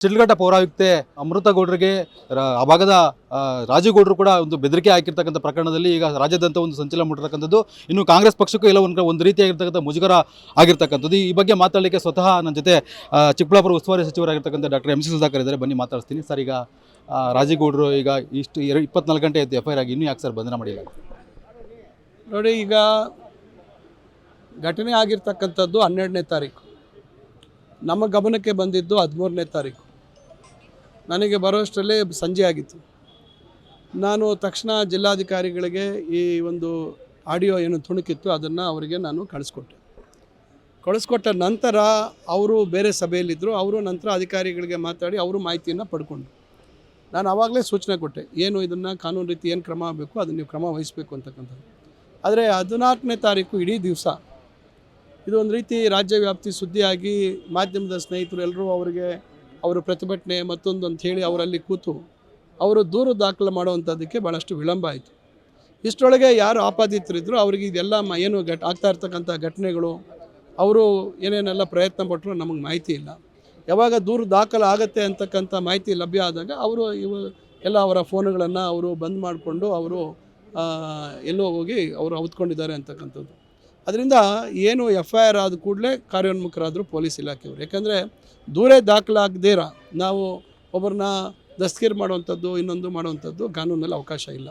ಶಿಡ್ಲಘಟ್ಟ ಪೌರಾಯುಕ್ತೆ ಅಮೃತ ಗೌಡರಿಗೆ ಆ ಭಾಗದ ರಾಜೇಗೌಡರು ಕೂಡ ಒಂದು ಬೆದರಿಕೆ ಹಾಕಿರ್ತಕ್ಕಂಥ ಪ್ರಕರಣದಲ್ಲಿ ಈಗ ರಾಜ್ಯಾದ್ಯಂತ ಒಂದು ಸಂಚಲನ ಮೂಡಿರ್ತಕ್ಕಂಥದ್ದು. ಇನ್ನು ಕಾಂಗ್ರೆಸ್ ಪಕ್ಷಕ್ಕೂ ಎಲ್ಲ ಒಂದು ರೀತಿಯಾಗಿರ್ತಕ್ಕಂಥ ಮುಜುಗರ ಆಗಿರ್ತಕ್ಕಂಥದ್ದು. ಈ ಬಗ್ಗೆ ಮಾತಾಡಲಿಕ್ಕೆ ಸ್ವತಃ ನನ್ನ ಜೊತೆ ಚಿಕ್ಕಬಳ್ಳಾಪುರ ಉಸ್ತುವಾರಿ ಸಚಿವರಾಗಿರ್ತಕ್ಕಂಥ ಡಾಕ್ಟರ್ ಎಂ ಸಿ ಸುಧಾಕರ್ ಇದ್ದಾರೆ. ಬನ್ನಿ ಮಾತಾಡ್ತೀನಿ ಸರ್. ಈಗ ರಾಜೇಗೌಡರು ಈಗ ಇಷ್ಟು 24 ಗಂಟೆ ಎಫ್ ಐ ಆರ್ ಆಗಿ ಇನ್ನೂ ಯಾಕೆ ಸರ್ ಬಂಧನ ಮಾಡಿಲ್ಲ? ನೋಡಿ, ಈಗ ಘಟನೆ ಆಗಿರ್ತಕ್ಕಂಥದ್ದು 12ನೇ ತಾರೀಕು, ನಮ್ಮ ಗಮನಕ್ಕೆ ಬಂದಿದ್ದು 13ನೇ ತಾರೀಕು. ನನಗೆ ಬರೋಷ್ಟರಲ್ಲೇ ಸಂಜೆ ಆಗಿತ್ತು. ನಾನು ತಕ್ಷಣ ಜಿಲ್ಲಾಧಿಕಾರಿಗಳಿಗೆ ಈ ಒಂದು ಆಡಿಯೋ ಏನು ತುಣುಕಿತ್ತು ಅದನ್ನು ಅವರಿಗೆ ನಾನು ಕಳಿಸ್ಕೊಟ್ಟ ನಂತರ ಅವರು ಬೇರೆ ಸಭೆಯಲ್ಲಿದ್ದರು. ಅವರು ನಂತರ ಅಧಿಕಾರಿಗಳಿಗೆ ಮಾತಾಡಿ ಅವರು ಮಾಹಿತಿಯನ್ನು ಪಡ್ಕೊಂಡ್ರು. ನಾನು ಆವಾಗಲೇ ಸೂಚನೆ ಕೊಟ್ಟೆ, ಏನು ಇದನ್ನು ಕಾನೂನು ರೀತಿ ಏನು ಕ್ರಮ ಆಗಬೇಕು ಅದನ್ನು ನೀವು ಕ್ರಮ ವಹಿಸಬೇಕು ಅಂತಕ್ಕಂಥದ್ದು. ಆದರೆ 14ನೇ ತಾರೀಕು ಇಡೀ ದಿವಸ ಇದು ಒಂದು ರೀತಿ ರಾಜ್ಯ ವ್ಯಾಪ್ತಿ ಸುದ್ದಿಯಾಗಿ ಮಾಧ್ಯಮದ ಸ್ನೇಹಿತರು ಎಲ್ಲರೂ ಅವರು ಪ್ರತಿಭಟನೆ ಮತ್ತೊಂದು ಅಂತ ಹೇಳಿ ಅವರಲ್ಲಿ ಕೂತು ಅವರು ದೂರು ದಾಖಲು ಮಾಡುವಂಥದ್ದಕ್ಕೆ ಭಾಳಷ್ಟು ವಿಳಂಬ ಆಯಿತು. ಇಷ್ಟರೊಳಗೆ ಯಾರು ಆಪಾದಿತರಿದ್ದರು ಅವರಿಗೆ ಇದೆಲ್ಲ ಏನು ಆಗ್ತಾ ಇರ್ತಕ್ಕಂಥ ಘಟನೆಗಳು ಅವರು ಏನೇನೆಲ್ಲ ಪ್ರಯತ್ನ ಪಟ್ಟರು ನಮಗೆ ಮಾಹಿತಿ ಇಲ್ಲ. ಯಾವಾಗ ದೂರು ದಾಖಲು ಆಗುತ್ತೆ ಅಂತಕ್ಕಂಥ ಮಾಹಿತಿ ಲಭ್ಯ ಆದಾಗ ಎಲ್ಲ ಅವರ ಫೋನ್ಗಳನ್ನು ಅವರು ಬಂದ್ ಮಾಡಿಕೊಂಡು ಅವರು ಎಲ್ಲೋ ಹೋಗಿ ಅವರು ಹೊತ್ಕೊಂಡಿದ್ದಾರೆ ಅಂತಕ್ಕಂಥದ್ದು. ಅದರಿಂದ ಏನು ಎಫ್ ಐ ಆರ್ ಆದ ಕೂಡಲೇ ಕಾರ್ಯೋನ್ಮುಖರಾದರು ಪೊಲೀಸ್ ಇಲಾಖೆಯವರು. ಯಾಕಂದರೆ ದೂರೇ ದಾಖಲಾಗದೇರ ನಾವು ಒಬ್ಬರನ್ನ ದಸ್ತಗಿರಿ ಮಾಡುವಂಥದ್ದು ಇನ್ನೊಂದು ಮಾಡುವಂಥದ್ದು ಕಾನೂನಲ್ಲಿ ಅವಕಾಶ ಇಲ್ಲ.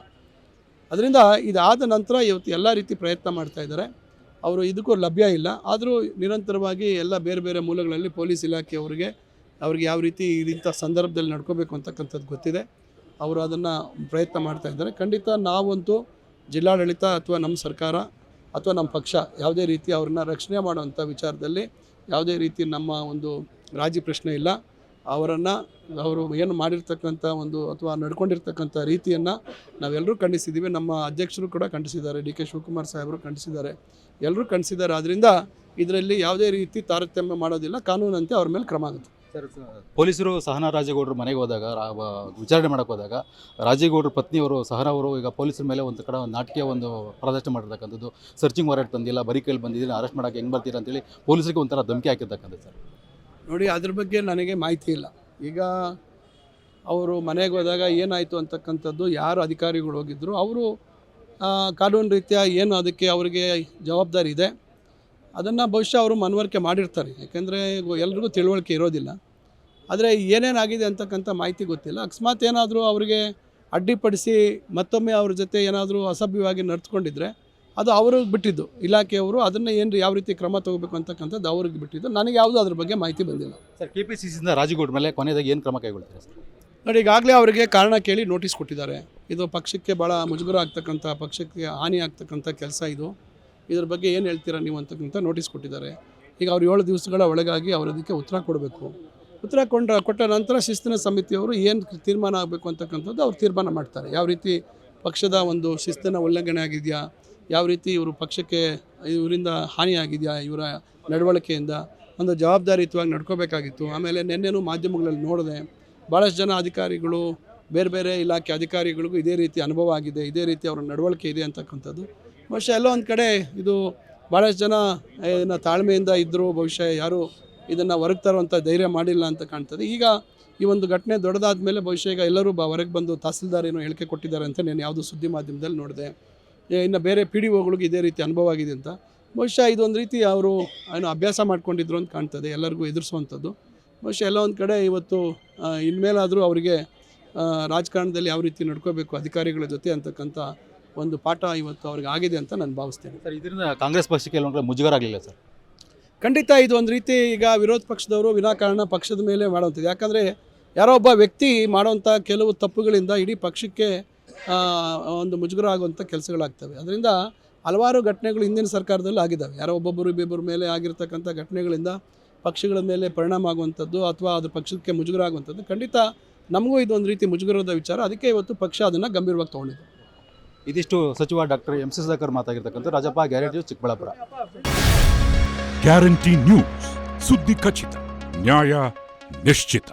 ಅದರಿಂದ ಇದಾದ ನಂತರ ಇವತ್ತು ಎಲ್ಲ ರೀತಿ ಪ್ರಯತ್ನ ಮಾಡ್ತಾ ಇದ್ದಾರೆ. ಅವರು ಇದಕ್ಕೂ ಲಭ್ಯ ಇಲ್ಲ. ಆದರೂ ನಿರಂತರವಾಗಿ ಎಲ್ಲ ಬೇರೆ ಬೇರೆ ಮೂಲಗಳಲ್ಲಿ ಪೊಲೀಸ್ ಇಲಾಖೆಯವರಿಗೆ ಯಾವ ರೀತಿ ಇಂಥ ಸಂದರ್ಭದಲ್ಲಿ ನಡ್ಕೋಬೇಕು ಅಂತಕ್ಕಂಥದ್ದು ಗೊತ್ತಿದೆ. ಅವರು ಅದನ್ನು ಪ್ರಯತ್ನ ಮಾಡ್ತಾ ಇದ್ದಾರೆ. ಖಂಡಿತ ನಾವಂತೂ ಜಿಲ್ಲಾಡಳಿತ ಅಥವಾ ನಮ್ಮ ಸರ್ಕಾರ ಅಥವಾ ನಮ್ಮ ಪಕ್ಷ ಯಾವುದೇ ರೀತಿ ಅವ್ರನ್ನ ರಕ್ಷಣೆ ಮಾಡುವಂಥ ವಿಚಾರದಲ್ಲಿ ಯಾವುದೇ ರೀತಿ ನಮ್ಮ ಒಂದು ರಾಜಿ ಪ್ರಶ್ನೆ ಇಲ್ಲ. ಅವರು ಏನು ಮಾಡಿರ್ತಕ್ಕಂಥ ಒಂದು ಅಥವಾ ನಡ್ಕೊಂಡಿರ್ತಕ್ಕಂಥ ರೀತಿಯನ್ನು ನಾವೆಲ್ಲರೂ ಖಂಡಿಸಿದ್ದೀವಿ. ನಮ್ಮ ಅಧ್ಯಕ್ಷರು ಕೂಡ ಖಂಡಿಸಿದ್ದಾರೆ, ಡಿ ಕೆ ಶಿವಕುಮಾರ್ ಸಾಹೇಬರು ಖಂಡಿಸಿದ್ದಾರೆ, ಎಲ್ಲರೂ ಖಂಡಿಸಿದ್ದಾರೆ. ಆದ್ದರಿಂದ ಇದರಲ್ಲಿ ಯಾವುದೇ ರೀತಿ ತಾರತಮ್ಯ ಮಾಡೋದಿಲ್ಲ, ಕಾನೂನಂತೆ ಅವ್ರ ಮೇಲೆ ಕ್ರಮ ಆಗುತ್ತೆ. ಸರ್, ಪೊಲೀಸರು ಸಹನಾ ರಾಜೇಗೌಡರು ಮನೆಗೆ ಹೋದಾಗ ವಿಚಾರಣೆ ಮಾಡೋಕ್ಕೆ ಹೋದಾಗ ರಾಜೇಗೌಡರ ಪತ್ನಿಯವರು ಸಹನಾ ಅವರು ಈಗ ಪೊಲೀಸರ ಮೇಲೆ ಒಂದು ಕಡೆ ಒಂದು ನಾಟಕೀಯ ಒಂದು ಪ್ರದರ್ಶನ ಮಾಡಿರ್ತಕ್ಕಂಥದ್ದು. ಸರ್ಚಿಂಗ್ ವಾರೆಂಟ್ ತಂದಿಲ್ಲ, ಬರೀ ಕೈಲಿ ಬಂದಿದ್ದೀನಿ, ಅರೆಸ್ಟ್ ಮಾಡೋಕ್ಕೆ ಹೆಂಗೆ ಬರ್ತೀರಾ ಅಂತೇಳಿ ಪೊಲೀಸರಿಗೆ ಒಂಥರ ಧಮಕಿ ಹಾಕಿರ್ತಕ್ಕಂಥದ್ದು. ಸರ್ ನೋಡಿ, ಅದ್ರ ಬಗ್ಗೆ ನನಗೆ ಮಾಹಿತಿ ಇಲ್ಲ. ಈಗ ಅವರು ಮನೆಗೆ ಹೋದಾಗ ಏನಾಯಿತು ಅಂತಕ್ಕಂಥದ್ದು ಯಾರು ಅಧಿಕಾರಿಗಳು ಹೋಗಿದ್ದರು ಅವರು ಕಾನೂನು ರೀತಿಯ ಏನು ಅದಕ್ಕೆ ಅವರಿಗೆ ಜವಾಬ್ದಾರಿ ಇದೆ ಅದನ್ನು ಬಹುಶಃ ಅವರು ಮನವರಿಕೆ ಮಾಡಿರ್ತಾರೆ. ಯಾಕೆಂದರೆ ಎಲ್ರಿಗೂ ತಿಳುವಳಿಕೆ ಇರೋದಿಲ್ಲ. ಆದರೆ ಏನೇನಾಗಿದೆ ಅಂತಕ್ಕಂಥ ಮಾಹಿತಿ ಗೊತ್ತಿಲ್ಲ. ಅಕಸ್ಮಾತ್ ಏನಾದರೂ ಅವರಿಗೆ ಅಡ್ಡಿಪಡಿಸಿ ಮತ್ತೊಮ್ಮೆ ಅವ್ರ ಜೊತೆ ಏನಾದರೂ ಅಸಭ್ಯವಾಗಿ ನಡ್ಸ್ಕೊಂಡಿದ್ರೆ ಅದು ಅವ್ರಿಗೆ ಬಿಟ್ಟಿದ್ದು, ಇಲಾಖೆಯವರು ಅದನ್ನು ಯಾವ ರೀತಿ ಕ್ರಮ ತಗೋಬೇಕು ಅಂತಕ್ಕಂಥದ್ದು ಅವ್ರಿಗೆ ಬಿಟ್ಟಿದ್ದು. ನನಗೆ ಯಾವುದೂ ಅದ್ರ ಬಗ್ಗೆ ಮಾಹಿತಿ ಬಂದಿಲ್ಲ. ಸರ್, KPCCಯಿಂದ ರಾಜೇಗೌಡ ಮೇಲೆ ಕೊನೆಯದಾಗಿ ಏನು ಕ್ರಮ ಕೈಗೊಳ್ತಾರೆ ಸರ್? ನೋಡಿ, ಈಗಾಗಲೇ ಅವರಿಗೆ ಕಾರಣ ಕೇಳಿ ನೋಟಿಸ್ ಕೊಟ್ಟಿದ್ದಾರೆ. ಇದು ಪಕ್ಷಕ್ಕೆ ಭಾಳ ಮುಜುಗರ ಆಗ್ತಕ್ಕಂಥ, ಪಕ್ಷಕ್ಕೆ ಹಾನಿ ಆಗ್ತಕ್ಕಂಥ ಕೆಲಸ ಇದು. ಇದ್ರ ಬಗ್ಗೆ ಏನು ಹೇಳ್ತೀರಾ ನೀವು ಅಂತಕ್ಕಂಥ ನೋಟಿಸ್ ಕೊಟ್ಟಿದ್ದಾರೆ. ಈಗ ಅವ್ರು 7 ದಿವಸಗಳ ಒಳಗಾಗಿ ಅವರು ಅದಕ್ಕೆ ಉತ್ತರ ಕೊಡಬೇಕು. ಉತ್ತರ ಕೊಟ್ಟ ನಂತರ ಶಿಸ್ತಿನ ಸಮಿತಿಯವರು ಏನು ತೀರ್ಮಾನ ಆಗಬೇಕು ಅಂತಕ್ಕಂಥದ್ದು ಅವ್ರು ತೀರ್ಮಾನ ಮಾಡ್ತಾರೆ. ಯಾವ ರೀತಿ ಪಕ್ಷದ ಒಂದು ಶಿಸ್ತಿನ ಉಲ್ಲಂಘನೆ ಆಗಿದೆಯಾ, ಯಾವ ರೀತಿ ಇವರು ಪಕ್ಷಕ್ಕೆ ಇವರಿಂದ ಹಾನಿಯಾಗಿದೆಯಾ, ಇವರ ನಡವಳಿಕೆಯಿಂದ ಒಂದು ಜವಾಬ್ದಾರಿಯುತವಾಗಿ ನಡ್ಕೋಬೇಕಾಗಿತ್ತು. ಆಮೇಲೆ ನಿನ್ನೆನೂ ಮಾಧ್ಯಮಗಳಲ್ಲಿ ನೋಡಿದೆ, ಭಾಳಷ್ಟು ಜನ ಅಧಿಕಾರಿಗಳು ಬೇರೆ ಬೇರೆ ಇಲಾಖೆ ಅಧಿಕಾರಿಗಳಿಗೂ ಇದೇ ರೀತಿ ಅನುಭವ ಆಗಿದೆ, ಇದೇ ರೀತಿ ಅವರ ನಡವಳಿಕೆ ಇದೆ ಅಂತಕ್ಕಂಥದ್ದು. ಬಹುಶಃ ಎಲ್ಲೋ ಒಂದು ಕಡೆ ಇದು ಭಾಳಷ್ಟು ಜನ ತಾಳ್ಮೆಯಿಂದ ಇದ್ದರು, ಬಹುಶಃ ಯಾರು ಇದನ್ನು ಹೊರಗೆ ತರುವಂಥ ಧೈರ್ಯ ಮಾಡಿಲ್ಲ ಅಂತ ಕಾಣ್ತದೆ. ಈಗ ಈ ಒಂದು ಘಟನೆ ದೊಡ್ಡದಾದ ಮೇಲೆ ಬಹುಶಃ ಈಗ ಎಲ್ಲರೂ ಹೊರಗೆ ಬಂದು ತಹಸೀಲ್ದಾರ್ ಏನೋ ಹೇಳಿಕೆ ಕೊಟ್ಟಿದ್ದಾರೆ ಅಂತ ನಾನು ಯಾವುದೋ ಸುದ್ದಿ ಮಾಧ್ಯಮದಲ್ಲಿ ನೋಡಿದೆ. ಇನ್ನು ಬೇರೆ PDOಗಳಿಗೆ ಇದೇ ರೀತಿ ಅನುಭವ ಆಗಿದೆ ಅಂತ. ಬಹುಶಃ ಇದೊಂದು ರೀತಿ ಅವರು ಏನೋ ಅಭ್ಯಾಸ ಮಾಡ್ಕೊಂಡಿದ್ರು ಅಂತ ಕಾಣ್ತದೆ, ಎಲ್ಲರಿಗೂ ಎದುರಿಸುವಂಥದ್ದು. ಬಹುಶಃ ಎಲ್ಲ ಒಂದು ಕಡೆ ಇವತ್ತು ಇನ್ಮೇಲಾದರೂ ಅವರಿಗೆ ರಾಜಕಾರಣದಲ್ಲಿ ಯಾವ ರೀತಿ ನಡ್ಕೋಬೇಕು ಅಧಿಕಾರಿಗಳ ಜೊತೆ ಅಂತಕ್ಕಂಥ ಒಂದು ಪಾಠ ಇವತ್ತು ಅವ್ರಿಗೆ ಆಗಿದೆ ಅಂತ ನಾನು ಭಾವಿಸ್ತೇನೆ. ಸರ್, ಇದರಿಂದ ಕಾಂಗ್ರೆಸ್ ಪಕ್ಷಕ್ಕೆ ಕೆಲವೊಂದು ಮುಜುಗರ ಆಗಲಿಲ್ಲ ಸರ್? ಖಂಡಿತ ಇದು ಒಂದು ರೀತಿ ಈಗ ವಿರೋಧ ಪಕ್ಷದವರು ವಿನಾಕಾರಣ ಪಕ್ಷದ ಮೇಲೆ ಮಾಡುವಂಥದ್ದು. ಯಾಕಂದರೆ ಯಾರೋ ಒಬ್ಬ ವ್ಯಕ್ತಿ ಮಾಡುವಂಥ ಕೆಲವು ತಪ್ಪುಗಳಿಂದ ಇಡೀ ಪಕ್ಷಕ್ಕೆ ಒಂದು ಮುಜುಗರ ಆಗುವಂಥ ಕೆಲಸಗಳಾಗ್ತವೆ. ಅದರಿಂದ ಹಲವಾರು ಘಟನೆಗಳು ಹಿಂದಿನ ಸರ್ಕಾರದಲ್ಲಿ ಆಗಿದ್ದಾವೆ. ಯಾರೋ ಒಬ್ಬೊಬ್ಬರ ಮೇಲೆ ಆಗಿರ್ತಕ್ಕಂಥ ಘಟನೆಗಳಿಂದ ಪಕ್ಷಗಳ ಮೇಲೆ ಪರಿಣಾಮ ಆಗುವಂಥದ್ದು ಅಥವಾ ಅದು ಪಕ್ಷಕ್ಕೆ ಮುಜುಗರ ಆಗುವಂಥದ್ದು. ಖಂಡಿತ ನಮಗೂ ಇದೊಂದು ರೀತಿ ಮುಜುಗರದ ವಿಚಾರ. ಅದಕ್ಕೆ ಇವತ್ತು ಪಕ್ಷ ಅದನ್ನು ಗಂಭೀರವಾಗಿ ತೊಗೊಂಡಿದೆ. ಇದಿಷ್ಟು ಸಚಿವ ಡಾಕ್ಟರ್ ಎಂ ಸಿ ಸುಧಾಕರ್ ಮಾತಾಗಿರ್ತಕ್ಕಂಥ. Rajappa, guarantee, Chikkaballapur. Guarantee news, ಸುದ್ದಿ ಖಚಿತ, ನ್ಯಾಯ ನಿಶ್ಚಿತ.